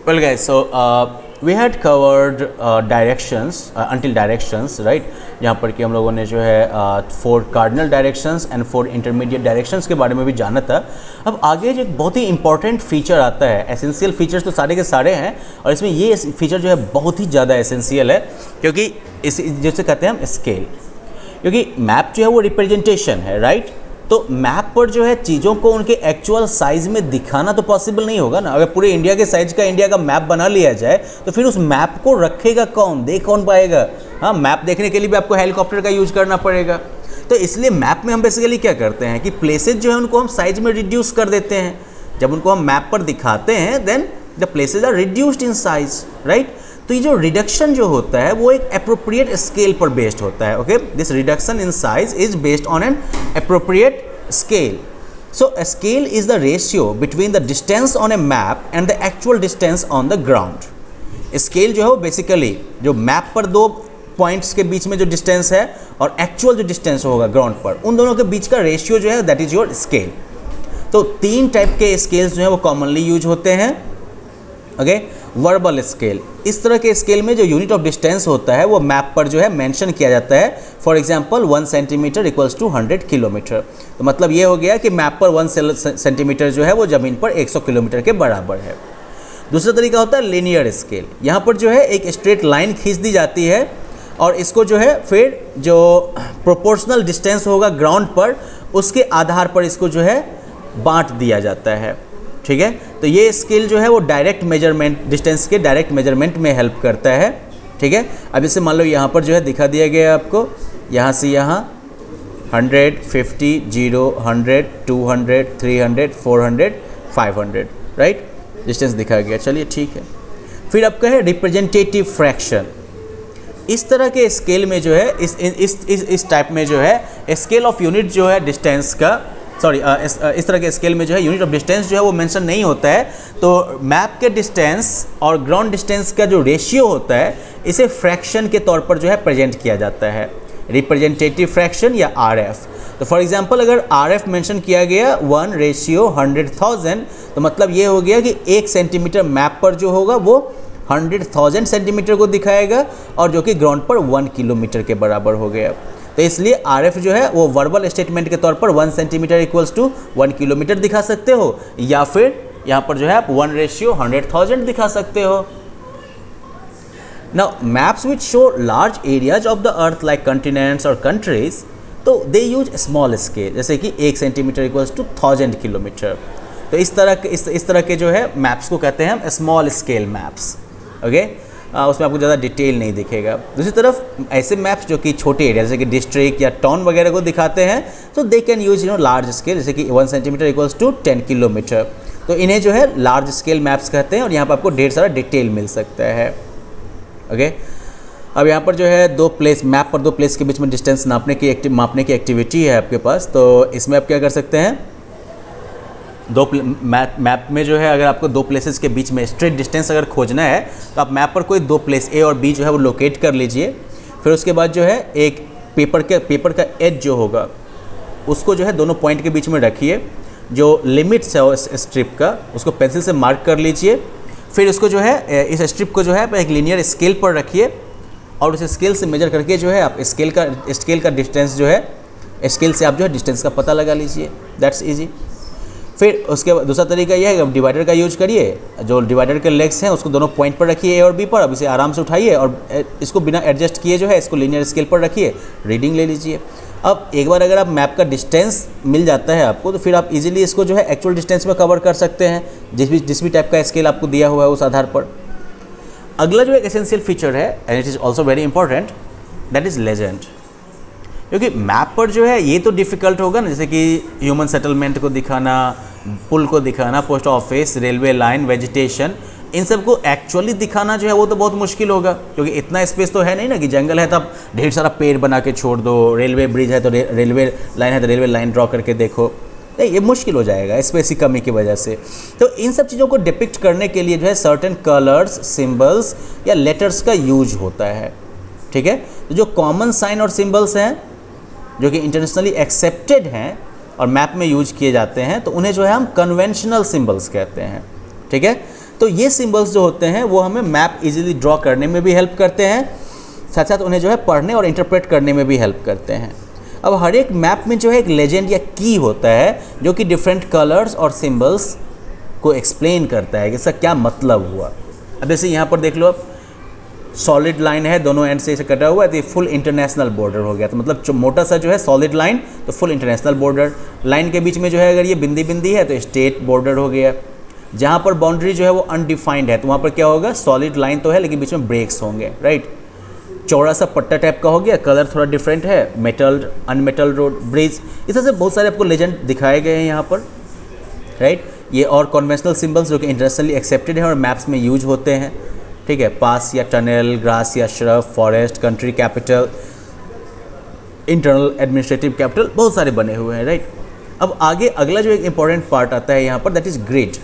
Well guys, so we had covered directions until directions, right? जहाँ पर कि हम लोगों ने जो है 4 cardinal directions and 4 intermediate directions के बारे में भी जाना था। अब आगे जो एक बहुत ही इंपॉर्टेंट फीचर आता है, एसेंशियल फीचर्स तो सारे के सारे हैं और इसमें ये फीचर जो है बहुत ही ज़्यादा एसेंशियल है, क्योंकि इस जैसे कहते हैं हम स्केल, क्योंकि मैप जो है वो रिप्रेजेंटेशन है, राइट? तो मैप पर जो है चीज़ों को उनके एक्चुअल साइज़ में दिखाना तो पॉसिबल नहीं होगा ना। अगर पूरे इंडिया के साइज़ का इंडिया का मैप बना लिया जाए तो फिर उस मैप को रखेगा कौन, देख कौन पाएगा? हाँ, मैप देखने के लिए भी आपको हेलीकॉप्टर का यूज करना पड़ेगा। तो इसलिए मैप में हम बेसिकली क्या करते हैं कि प्लेसेस जो है उनको हम साइज़ में रिड्यूस कर देते हैं। जब उनको हम मैप पर दिखाते हैं then the places are reduced in size, right? तो ये जो रिडक्शन जो होता है वो एक एप्रोप्रिएट स्केल पर बेस्ड होता है। Okay, this reduction in size is based on an appropriate scale. So a scale is the ratio between the distance on a map and the actual distance on the ground. Scale जो है वो basically जो map पर 2 points के बीच में जो distance है और एक्चुअल जो डिस्टेंस होगा ग्राउंड पर, उन दोनों के बीच का रेशियो जो है दैट इज योर स्केल। तो 3 टाइप के स्केल्स जो है वो कॉमनली यूज होते हैं। ओके, वर्बल स्केल, इस तरह के स्केल में जो यूनिट ऑफ डिस्टेंस होता है वो मैप पर जो है मेंशन किया जाता है। For example 1 centimetre equals to 100 kilometre. तो मतलब ये हो गया कि मैप पर 1 सेंटीमीटर जो है वो ज़मीन पर 100 किलोमीटर के बराबर है। दूसरा तरीका होता है लीनियर स्केल। यहाँ पर जो है एक स्ट्रेट लाइन खींच दी जाती है और इसको जो है फिर जो प्रोपोर्शनल डिस्टेंस होगा ग्राउंड पर उसके आधार पर इसको जो है बांट दिया जाता है। ठीक है, तो ये स्केल जो है वो डायरेक्ट मेजरमेंट, डिस्टेंस के डायरेक्ट मेजरमेंट में हेल्प करता है। ठीक है, अब इसे मान लो यहाँ पर जो है दिखा दिया गया है आपको, यहाँ से यहाँ 100, 50, 0, 100, 200, 300, 400, 500, राइट? डिस्टेंस दिखा गया। चलिए ठीक है, फिर आपका है रिप्रेजेंटेटिव फ्रैक्शन। इस तरह के स्केल में जो है इस टाइप में जो है स्केल ऑफ यूनिट जो है डिस्टेंस का इस तरह के स्केल में जो है यूनिट ऑफ डिस्टेंस जो है वो मेंशन नहीं होता है। तो मैप के डिस्टेंस और ग्राउंड डिस्टेंस का जो रेशियो होता है इसे फ्रैक्शन के तौर पर जो है प्रेजेंट किया जाता है, रिप्रेजेंटेटिव फ्रैक्शन या RF। तो फॉर एग्जांपल अगर RF मेंशन किया गया 1:100,000, तो मतलब ये हो गया कि 1 सेंटीमीटर मैप पर जो होगा वो 100,000 सेंटीमीटर को दिखाएगा और जो कि ग्राउंड पर 1 किलोमीटर के बराबर हो गया। तो इसलिए RF जो है वो वर्बल स्टेटमेंट के तौर पर 1 सेंटीमीटर इक्वल्स टू 1 किलोमीटर दिखा सकते हो, या फिर यहाँ पर जो है आप 1:100,000 दिखा सकते हो। Now maps which show large areas of the earth like continents और कंट्रीज, तो दे यूज स्मॉल स्केल, जैसे कि 1 सेंटीमीटर इक्वल्स टू 1000 किलोमीटर। तो इस तरह के जो है मैप्स को कहते हैं हम स्मॉल स्केल मैप्स। ओके, उसमें आपको ज़्यादा डिटेल नहीं दिखेगा। दूसरी तरफ ऐसे मैप्स जो कि छोटे एरिया जैसे कि डिस्ट्रिक्ट या टाउन वगैरह को दिखाते हैं, तो they can use large scale, जैसे कि 1 सेंटीमीटर इक्वल्स टू 10 किलोमीटर। तो इन्हें जो है लार्ज स्केल मैप्स कहते हैं और यहाँ पर आपको ढेर सारा डिटेल मिल सकता है। ओके, अब यहाँ पर जो है मैप पर 2 प्लेस के बीच में डिस्टेंस मापने की एक्टिविटी है आपके पास। तो इसमें आप क्या कर सकते हैं, मैप में जो है अगर आपको 2 प्लेसेस के बीच में स्ट्रेट डिस्टेंस अगर खोजना है तो आप मैप पर कोई 2 प्लेस A और B जो है वो लोकेट कर लीजिए। फिर उसके बाद जो है एक पेपर का एज जो होगा उसको जो है दोनों पॉइंट के बीच में रखिए, जो लिमिट्स है उस स्ट्रिप का उसको पेंसिल से मार्क कर लीजिए। फिर इसको जो है इस स्ट्रिप को जो है आप एक लीनियर स्केल पर रखिए और उस स्केल से मेजर करके जो है आप स्केल का डिस्टेंस जो है स्केल से आप जो है डिस्टेंस का पता लगा लीजिए। That's easy. फिर उसके बाद दूसरा तरीका यह है कि आप डिवाइडर का यूज करिए, जो डिवाइडर के लेग्स हैं उसको दोनों पॉइंट पर रखिए A और B पर। अब इसे आराम से उठाइए और इसको बिना एडजस्ट किए जो है इसको लीनियर स्केल पर रखिए, रीडिंग ले लीजिए। अब एक बार अगर आप मैप का डिस्टेंस मिल जाता है आपको, तो फिर आप इजीली इसको जो है एक्चुअल डिस्टेंस में कवर कर सकते हैं जिस भी टाइप का स्केल आपको दिया हुआ है उस आधार पर। अगला जो एक एसेंशियल फीचर है and it is also very important, that is legend. क्योंकि मैप पर जो है ये तो डिफ़िकल्ट होगा ना, जैसे कि ह्यूमन सेटलमेंट को दिखाना, पुल को दिखाना, post office, railway line, vegetation, इन सब को एक्चुअली दिखाना जो है वो तो बहुत मुश्किल होगा, क्योंकि इतना स्पेस तो है नहीं ना कि जंगल है तो आप ढेर सारा पेड़ बना के छोड़ दो, रेलवे ब्रिज है तो रेलवे लाइन है तो रेलवे लाइन ड्रॉ करके देखो, नहीं ये मुश्किल हो जाएगा स्पेस की कमी की वजह से। तो इन सब चीज़ों को डिपिक्ट करने के लिए जो है सर्टेन कलर्स, सिंबल्स या लेटर्स का यूज होता है। ठीक है, तो जो कॉमन साइन और सिंबल्स हैं जो कि इंटरनेशनली एक्सेप्टेड हैं और मैप में यूज किए जाते हैं, तो उन्हें जो है हम कन्वेंशनल सिंबल्स कहते हैं। ठीक है, तो ये सिंबल्स जो होते हैं वो हमें मैप इजीली ड्रॉ करने में भी हेल्प करते हैं, साथ साथ उन्हें जो है पढ़ने और इंटरप्रेट करने में भी हेल्प करते हैं। अब हर एक मैप में जो है एक लेजेंड या की होता है जो कि डिफरेंट कलर्स और सिंबल्स को एक्सप्लेन करता है कि इसका क्या मतलब हुआ। अब जैसे यहाँ पर देख लो, अब सॉलिड लाइन है, दोनों एंड से इसे कटा हुआ है, तो ये फुल इंटरनेशनल बॉर्डर हो गया। तो मतलब जो मोटा सा जो है सॉलिड लाइन, तो फुल इंटरनेशनल बॉर्डर। लाइन के बीच में जो है अगर ये बिंदी बिंदी है तो स्टेट बॉर्डर हो गया। जहाँ पर बाउंड्री जो है वो अनडिफाइंड है तो वहाँ पर क्या होगा, सॉलिड लाइन तो है लेकिन बीच में ब्रेक्स होंगे, राइट। चौड़ा सा पट्टा टाइप का हो गया, कलर थोड़ा डिफरेंट है, मेटल्ड अनमेटल्ड रोड, ब्रिज, इस तरह से बहुत सारे आपको लेजेंड दिखाए गए हैं यहाँ पर, राइट। ये और कन्वेंशनल सिंबल्स जो कि इंटरनेशनली एक्सेप्टेड हैं और मैप्स में यूज होते हैं, ठीक है। पास या टनल, ग्रास या shrub, forest, country capital, internal administrative capital, बहुत सारे बने हुए हैं, राइट। अब आगे अगला जो एक इंपॉर्टेंट पार्ट आता है यहाँ पर, दैट इज़ ग्रिड।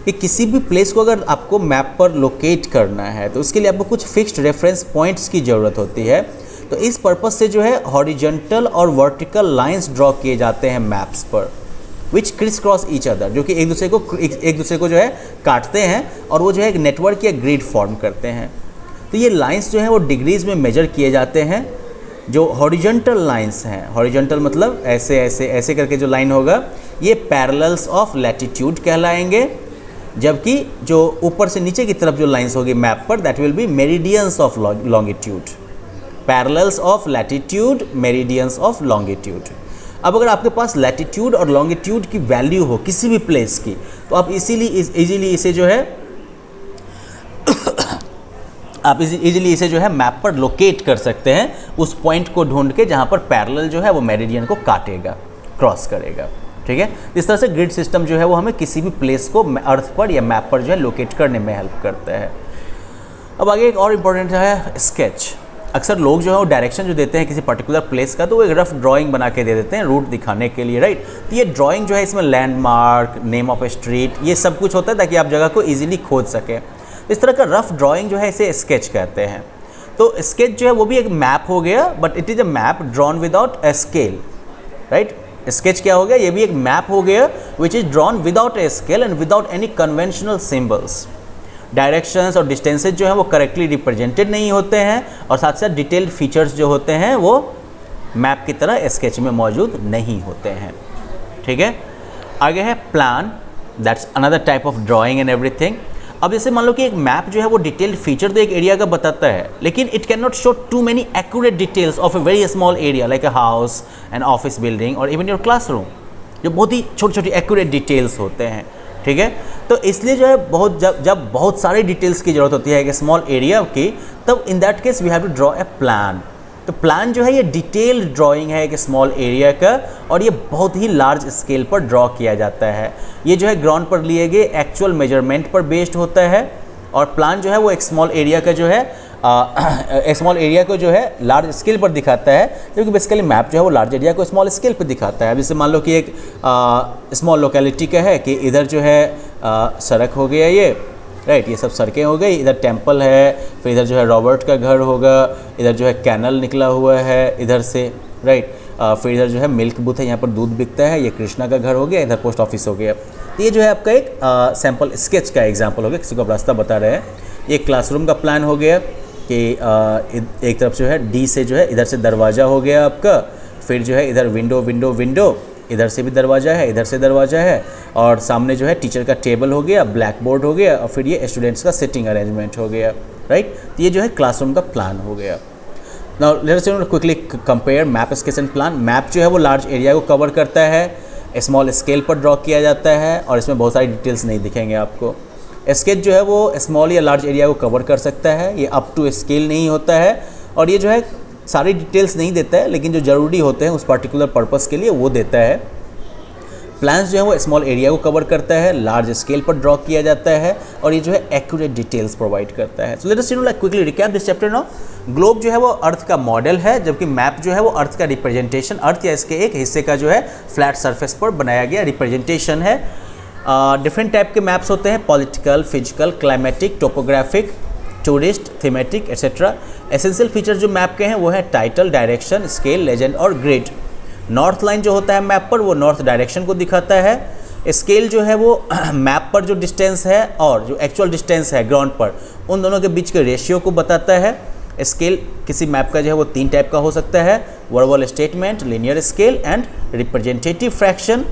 कि किसी भी प्लेस को अगर आपको मैप पर लोकेट करना है तो उसके लिए आपको कुछ फिक्स्ड रेफरेंस पॉइंट्स की ज़रूरत होती है। तो इस पर्पस से जो है हॉरिजॉन्टल और वर्टिकल लाइंस ड्रॉ किए जाते हैं मैप्स पर, विच क्रिस क्रॉस ईच अदर, जो कि एक दूसरे को जो है काटते हैं और वो जो है एक नेटवर्क या ग्रिड फॉर्म करते हैं। तो ये लाइंस जो हैं वो डिग्रीज़ में मेजर किए जाते हैं। जो हॉरिजॉन्टल लाइंस हैं, हॉरिजॉन्टल मतलब ऐसे ऐसे ऐसे करके जो लाइन होगा, ये पैरेलल्स ऑफ लैटिट्यूड कहलाएंगे, जबकि जो ऊपर से नीचे की तरफ जो लाइंस होगी मैप पर, that will be meridians of longitude. Parallels of latitude, meridians of longitude. अब अगर आपके पास लैटिट्यूड और लॉन्गिट्यूड की वैल्यू हो किसी भी प्लेस की, तो आप इजीली इसे जो है आप इजीली इसे जो है मैप पर लोकेट कर सकते हैं, उस पॉइंट को ढूंढ के जहाँ पर पैरेलल जो है वो मेरिडियन को काटेगा, क्रॉस करेगा, ठीक है। इस तरह से ग्रिड सिस्टम जो है वो हमें किसी भी प्लेस को अर्थ पर या मैप पर जो है लोकेट करने में हेल्प करता है। अब आगे एक और इम्पोर्टेंट है स्केच। अक्सर लोग जो है वो डायरेक्शन जो देते हैं किसी पर्टिकुलर प्लेस का, तो वो एक रफ ड्राइंग बना के दे देते हैं रूट दिखाने के लिए, राइट। तो ये ड्राइंग जो है इसमें landmark, name of A street, ये सब कुछ होता है ताकि आप जगह को ईजिली खोज सकें। इस तरह का रफ ड्राइंग जो है इसे स्केच कहते हैं। तो स्केच जो है वो भी एक मैप हो गया, but it is a map drawn without a scale, right. Sketch क्या हो गया, ये भी एक मैप हो गया which is drawn without a scale and without any conventional symbols. Directions और डिस्टेंसेस जो हैं वो करेक्टली रिप्रेजेंटेड नहीं होते हैं, और साथ साथ डिटेल्ड फीचर्स जो होते हैं वो मैप की तरह स्केच में मौजूद नहीं होते हैं, ठीक है। आगे है plan, that's another type of drawing and everything. अब जैसे मान लो कि एक मैप जो है वो डिटेल्ड फीचर तो एक एरिया का बताता है, लेकिन it can not show too many accurate details of a very small area like a house, an office building और इवन योर क्लासरूम, जो बहुत ही छोटी छोटी एक्यूरेट डिटेल्स होते हैं, ठीक है। तो इसलिए जो है जब बहुत सारी डिटेल्स की ज़रूरत होती है एक स्मॉल एरिया की, तब in that case we have to draw a plan. तो प्लान जो है ये डिटेल्ड ड्राइंग है एक स्मॉल एरिया का, और ये बहुत ही लार्ज स्केल पर ड्रॉ किया जाता है। ये जो है ग्राउंड पर लिए गए एक्चुअल मेजरमेंट पर बेस्ड होता है, और प्लान जो है वो एक स्मॉल एरिया का जो है एक स्मॉल एरिया को जो है लार्ज स्केल पर दिखाता है, क्योंकि बेसिकली मैप जो है वो लार्ज एरिया को स्मॉल स्केल पर दिखाता है। अब जैसे मान लो कि एक स्मॉल लोकेलिटी का है कि इधर जो है सड़क हो गया ये, राइट, ये सब सड़कें हो गई, इधर टेंपल है, फिर इधर जो है रॉबर्ट का घर होगा, इधर जो है कैनल निकला हुआ है इधर से, राइट, फिर इधर जो है मिल्क बूथ है, यहाँ पर दूध बिकता है, ये कृष्णा का घर हो गया, इधर पोस्ट ऑफिस हो गया। तो ये जो है आपका एक सैम्पल स्केच का एग्जाम्पल हो गया, किसी को आप रास्ता बता रहे हैं। ये क्लासरूम का प्लान हो गया कि एक तरफ जो है डी से जो है इधर से दरवाज़ा हो गया आपका, फिर जो है इधर विंडो विंडो विंडो, इधर से भी दरवाज़ा है, इधर से दरवाज़ा है, और सामने जो है टीचर का टेबल हो गया, ब्लैक बोर्ड हो गया, और फिर ये स्टूडेंट्स का सिटिंग अरेंजमेंट हो गया, राइट। तो ये जो है क्लासरूम का प्लान हो गया। Now let's quickly compare map, sketch and plan. Map जो है वो लार्ज एरिया को कवर करता है, स्मॉल स्केल पर ड्रॉ किया जाता है, और इसमें बहुत सारी डिटेल्स नहीं दिखेंगे आपको। स्केच जो है वो स्मॉल या लार्ज एरिया को कवर कर सकता है, ये अप टू स्केल नहीं होता है, और ये जो है सारी डिटेल्स नहीं देता है, लेकिन जो ज़रूरी होते हैं उस पर्टिकुलर पर्पस के लिए वो देता है। प्लान्स जो है वो स्मॉल एरिया को कवर करता है, लार्ज स्केल पर ड्रॉ किया जाता है, और ये जो है एक्यूरेट डिटेल्स प्रोवाइड करता है। So let us quickly recap this chapter now. Globe जो है वो अर्थ का मॉडल है, जबकि मैप जो है वो अर्थ का रिप्रेजेंटेशन, अर्थ या इसके एक हिस्से का जो है फ्लैट सरफेस पर बनाया गया रिप्रेजेंटेशन है। डिफरेंट टाइप के मैप्स होते हैं, political, physical, climatic, topographic, tourist, thematic etcetera. Essential feature जो मैप के हैं वो है टाइटल, डायरेक्शन, स्केल, लेजेंड और ग्रिड। नॉर्थ लाइन जो होता है मैप पर वो नॉर्थ डायरेक्शन को दिखाता है, स्केल जो है वो मैप पर जो डिस्टेंस है और जो एक्चुअल डिस्टेंस है ग्राउंड पर, उन दोनों के बीच के रेशियो को बताता है। स्केल किसी मैप का जो है वो 3 टाइप का हो सकता है, verbal statement, linear scale and representative fraction.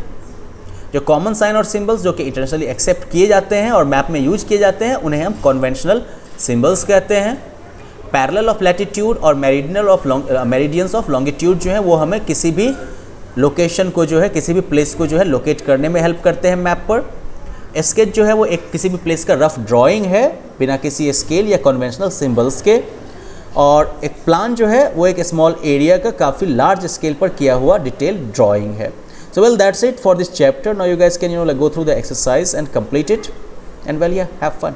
जो कॉमन साइन और सिंबल्स जो कि इंटरनेशनली एक्सेप्ट किए जाते हैं और मैप में यूज किए जाते हैं, उन्हें हम कन्वेंशनल सिंबल्स कहते हैं। पैरेलल ऑफ लैटिट्यूड और मेरिडियंस ऑफ लॉन्गिट्यूड जो है वो हमें किसी भी लोकेशन को जो है, किसी भी प्लेस को जो है लोकेट करने में हेल्प करते हैं मैप पर। स्केच जो है वो एक किसी भी प्लेस का रफ ड्राइंग है बिना किसी स्केल या कन्वेंशनल सिंबल्स के। और एक प्लान जो है वो एक स्मॉल एरिया का काफ़ी लार्ज स्केल पर किया हुआ डिटेल ड्राइंग है। So well, that's it for this chapter. Now you guys can like go through the exercise and complete it, and well, yeah, have fun.